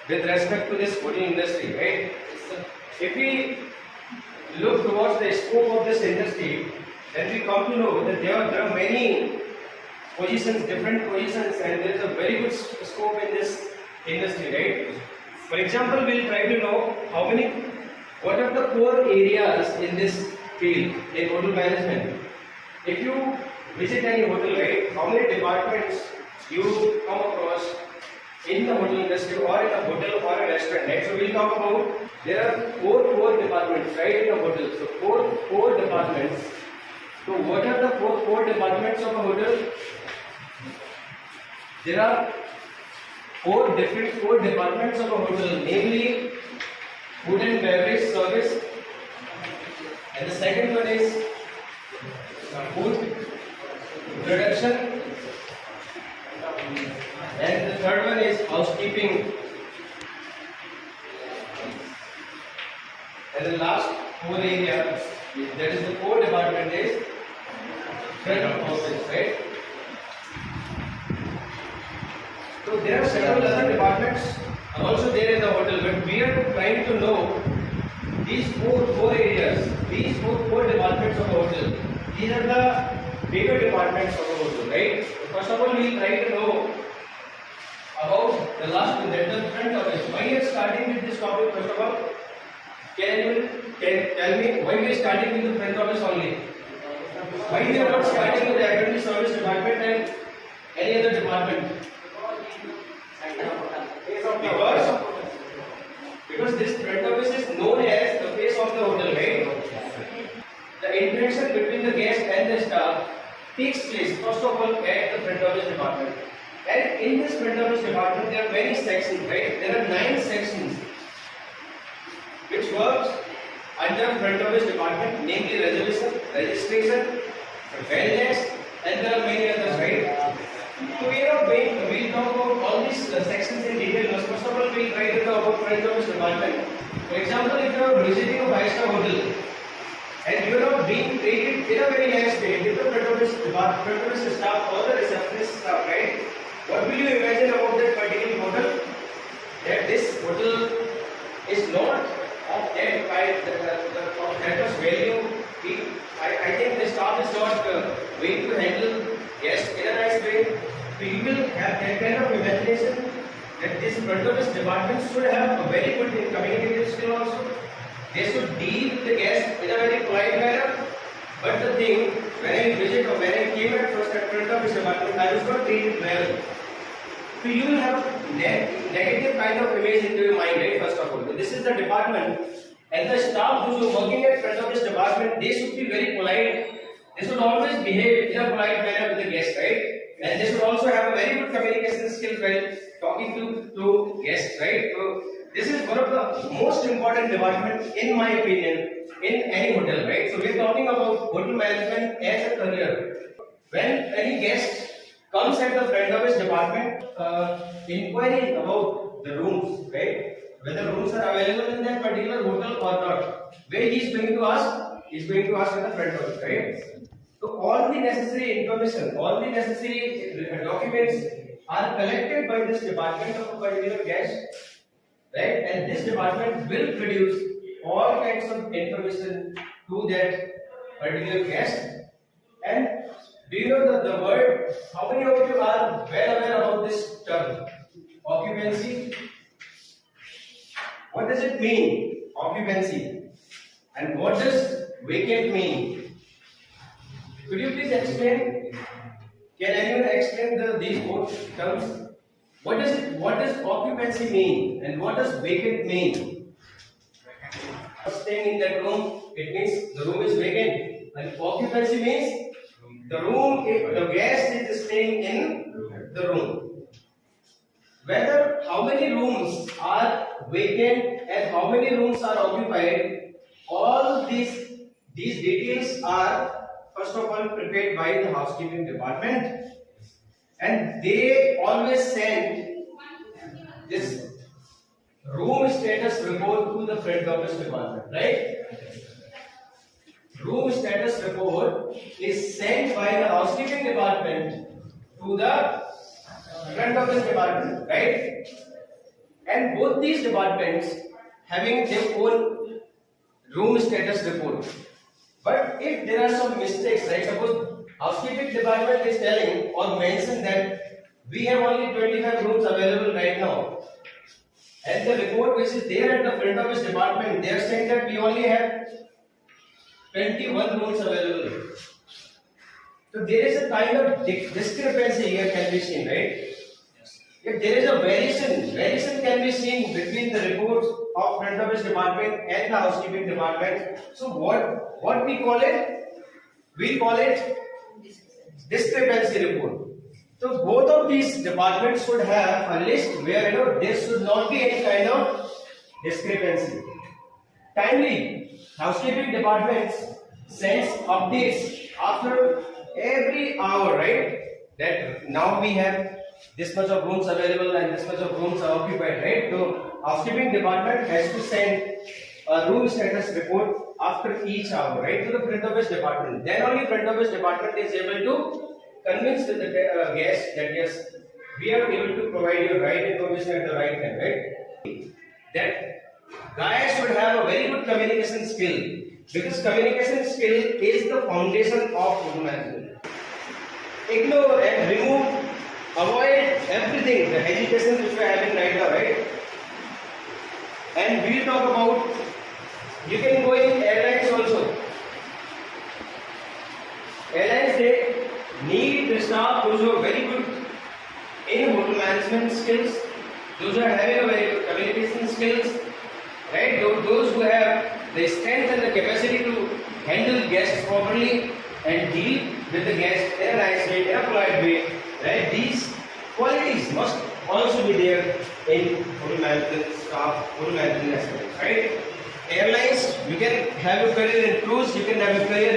with respect to this hotel industry, right? If we look towards the scope of this industry, then we come to know that there are many positions, different positions, and there is a very good scope in this industry, right? For example, we will try to know what are the core areas in this field in hotel management. If you visit any hotel, right, how many departments you come across in the hotel industry or in a hotel or a restaurant, right? So we'll talk about there are four departments, right, in a hotel. So four departments. So what are the four departments of a hotel? There are four departments of a hotel, namely food and beverage service, and the second one is food production, and the third one is housekeeping, and the last four area, that is the fourth department, is front office, right? So there are several other departments also there in the hotel, but we are trying to know these four areas, these four departments of a hotel. These are the bigger departments of a hotel, right? First of all, we will try to know about the last one, that is the front office. Why we are starting with this topic? First of all, can anyone tell me why we are starting with the front office only? Why we are not starting with the F&B service department and any other department? Because this front office is known as the face of the hotel, right? The interaction between the guest and the staff takes place first of all at the front office department. And in this front office department, there are many sections, right? There are 9 sections which works under front office department, namely reservation, registration, wellness, and there are many others, right? So we'll talk about all these sections in detail. First of all, we'll try to talk about front office department. For example, if you are visiting a 5-star hotel and you are not being treated in a very nice way with the front office staff or the receptionist staff, right? What will you imagine about that particular hotel? That this hotel is not of that kind of value. I think the staff is not going to handle guests in a nice way. So you will have that kind of imagination that this front office department should have a very good communicative skill also. They should deal with the guests in a very polite manner. But the thing, when I visit or when I came at first at front office department, I was not treated well. So you will have negative kind of image into your mind, right? First of all, so this is the department, and the staff who are working at front office department, they should be very polite. They should always behave in a polite manner with the guest, right? And they should also have a very good communication skills while talking to guests, right? So this is one of the most important departments, in my opinion, in any hotel, right? So we are talking about hotel management as a career. When any guest comes at the front office department, inquiring about the rooms, right? Whether rooms are available in that particular hotel or not. Where he is going to ask? He is going to ask at the front office, right? So all the necessary information, all the necessary documents are collected by this department of a particular guest, right? And this department will produce all kinds of information to that particular guest. And do you know the word? How many of you are well aware about this term? Occupancy. What does it mean? Occupancy. And what does vacant mean? Could you please explain? Can anyone explain these both terms? What does occupancy mean? And what does vacant mean? Staying in that room, it means the room is vacant. And occupancy means the guest is staying in the room. Whether how many rooms are vacant and how many rooms are occupied, all these details are first of all prepared by the housekeeping department, and they always send this room status report to the front office department, right? Room status report is sent by the housekeeping department to the front office department, right? and both these departments having their own room status report. But if there are some mistakes, right? Suppose housekeeping department is telling or mention that we have only 25 rooms available right now, and the report which is there at the front office department, they are saying that we only have 21 rooms available. So there is a kind of discrepancy here can be seen, right? If there is a variation can be seen between the reports of front office department and the housekeeping department. So what we call it? We call it discrepancy report. So both of these departments should have a list where there should not be any kind of discrepancy. Timely, housekeeping departments sends updates after every hour, right? That now we have this much of rooms available and this much of rooms are occupied, right? So housekeeping department has to send a room status report after each hour, right, to the front office department. Then only front office department is able to convince the guest that yes, we are able to provide you right information at the right time, right? That guy should have a very good communication skill, because communication skill is the foundation of hotel management. Ignore and remove, avoid everything, the hesitation which we are having right now, right? And we will talk about, you can go in airlines also. Airlines, they need the staff those who are very good in hotel management skills, those who are having a very good communication skills, right? Those who have the strength and the capacity to handle guests properly and deal with the guests in a nice way, in a polite way, right? These qualities must also be there in hotel management staff, hotel management aspects, right? Airlines, you can have a career in cruise, you can have a career